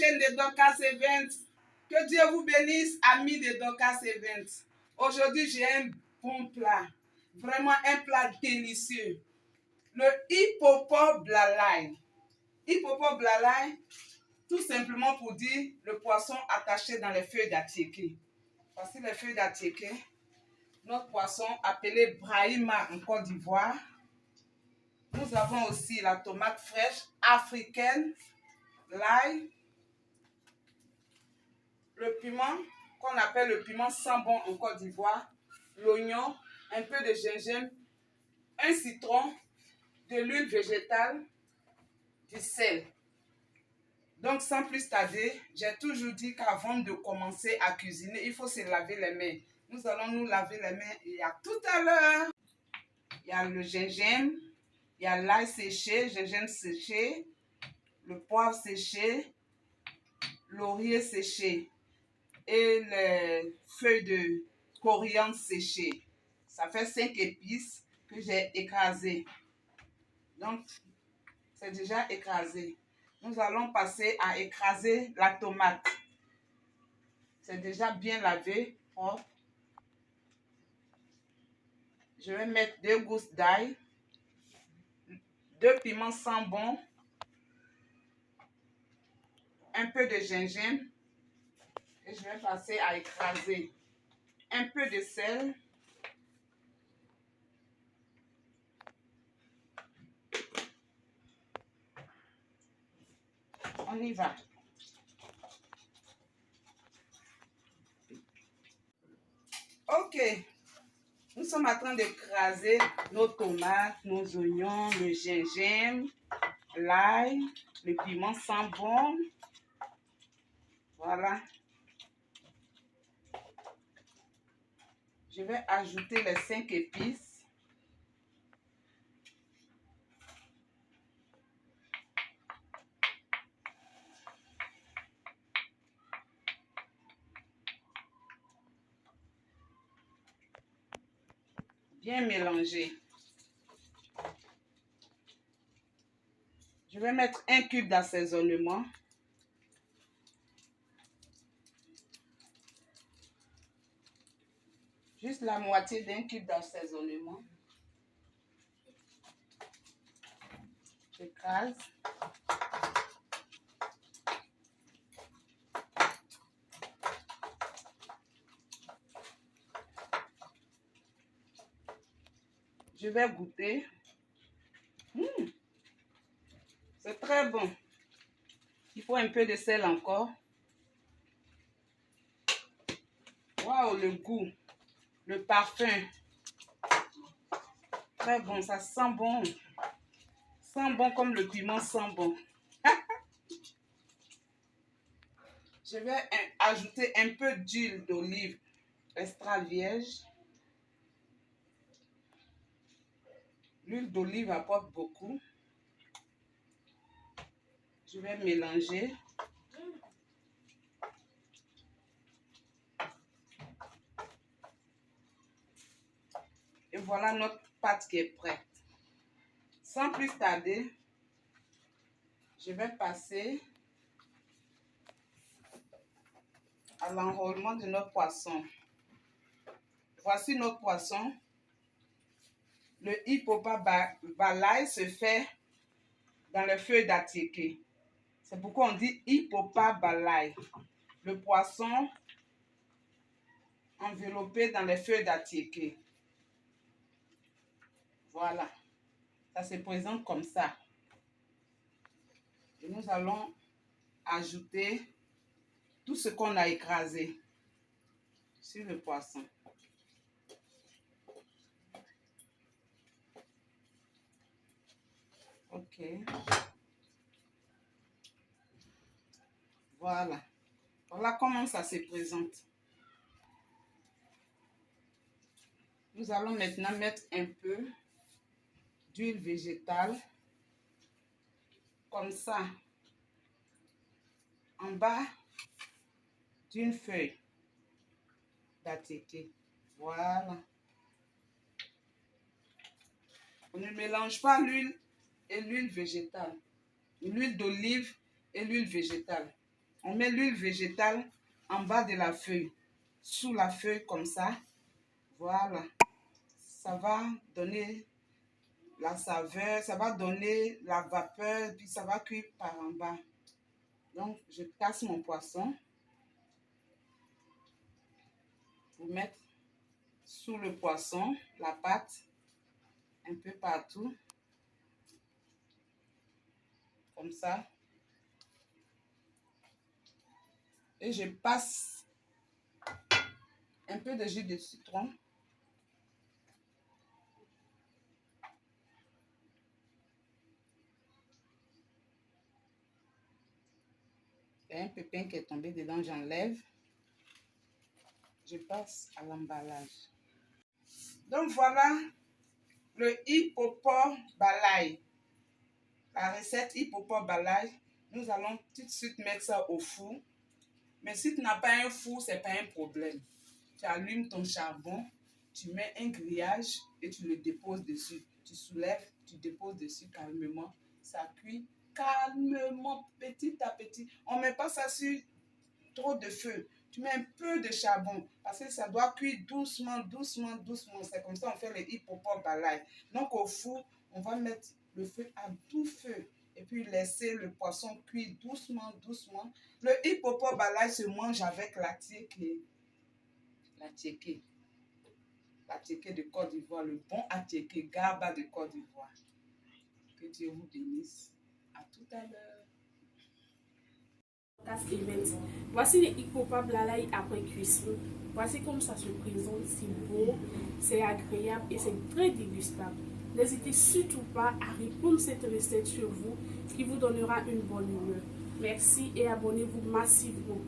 chaîne de Dorcas Events. Que Dieu vous bénisse, amis de Dorcas Events. Aujourd'hui, j'ai un bon plat. Vraiment un plat délicieux. Le Hipopo Blalai. Hipopo Blalai, tout simplement pour dire le poisson attaché dans les feuilles d'attiéké. Voici les feuilles d'attiéké. Notre poisson appelé Brahima en Côte d'Ivoire. Nous avons aussi la tomate fraîche africaine, l'ail, le piment qu'on appelle le piment sambon en Côte d'Ivoire, l'oignon, un peu de gingembre, un citron, de l'huile végétale, du sel. Donc sans plus tarder, j'ai toujours dit qu'avant de commencer à cuisiner, il faut se laver les mains. Nous allons nous laver les mains il y a tout à l'heure. Il y a le gingembre, il y a l'ail séché, gingembre séché, le poivre séché, laurier séché et les feuilles de coriandre séchées. Ça fait 5 épices que j'ai écrasées. Donc, c'est déjà écrasé. Nous allons passer à écraser la tomate. C'est déjà bien lavé, propre. Je vais mettre 2 gousses d'ail, 2 piments sambon, un peu de gingembre et je vais passer à écraser un peu de sel, on y va. Ok, nous sommes en train d'écraser nos tomates, nos oignons, le gingembre, l'ail, le piment sambon. Voilà. Je vais ajouter les 5 épices. Bien mélanger. Je vais mettre un cube d'assaisonnement. Juste la moitié d'un cube d'assaisonnement. J'écrase. Je vais goûter. C'est très bon. Il faut un peu de sel encore. Waouh, le goût, le parfum. Très bon, ça sent bon. Sent bon comme le piment sent bon. Je vais ajouter un peu d'huile d'olive extra vierge. L'huile d'olive apporte beaucoup. Je vais mélanger. Et voilà notre pâte qui est prête. Sans plus tarder, je vais passer à l'enrôlement de notre poisson. Voici notre poisson. Le Hipopo Blalai se fait dans les feuilles d'attiéké. C'est pourquoi on dit Hipopo Blalai. Le poisson enveloppé dans les feuilles d'attiéké. Voilà. Ça se présente comme ça. Et nous allons ajouter tout ce qu'on a écrasé sur le poisson. Ok. Voilà. Voilà comment ça se présente. Nous allons maintenant mettre un peu d'huile végétale. Comme ça. En bas d'une feuille d'attiéké. Voilà. On ne mélange pas l'huile et l'huile végétale. L'huile d'olive et l'huile végétale. On met l'huile végétale en bas de la feuille, sous la feuille comme ça. Voilà. Ça va donner la saveur, ça va donner la vapeur, puis ça va cuire par en bas. Donc, je casse mon poisson pour mettre sous le poisson la pâte un peu partout. Comme ça. Et je passe un peu de jus de citron. Il y a un pépin qui est tombé dedans, j'enlève. Je passe à l'emballage. Donc voilà le hippopor balai. La recette hippopor balai. Nous allons tout de suite mettre ça au four. Mais si tu n'as pas un four, ce n'est pas un problème. Tu allumes ton charbon, tu mets un grillage et tu le déposes dessus. Tu soulèves, tu déposes dessus calmement. Ça cuit calmement, petit à petit. On ne met pas ça sur trop de feu. Tu mets un peu de charbon parce que ça doit cuire doucement, doucement, doucement. C'est comme ça qu'on fait le hippopor balai. Donc au four, on va mettre le feu à doux feu et puis laisser le poisson cuire doucement, doucement. Le hippopor balai se mange avec la tiéké. La tiéké. La tiéké de Côte d'Ivoire, le bon atiéké, garba de Côte d'Ivoire. Que Dieu vous bénisse. À tout à l'heure. Voici les hippopor balai après cuisson. Voici comme ça se présente, c'est beau, c'est agréable et c'est très dégustable. N'hésitez surtout pas à répondre cette recette sur vous qui vous donnera une bonne humeur. Merci et abonnez-vous massivement.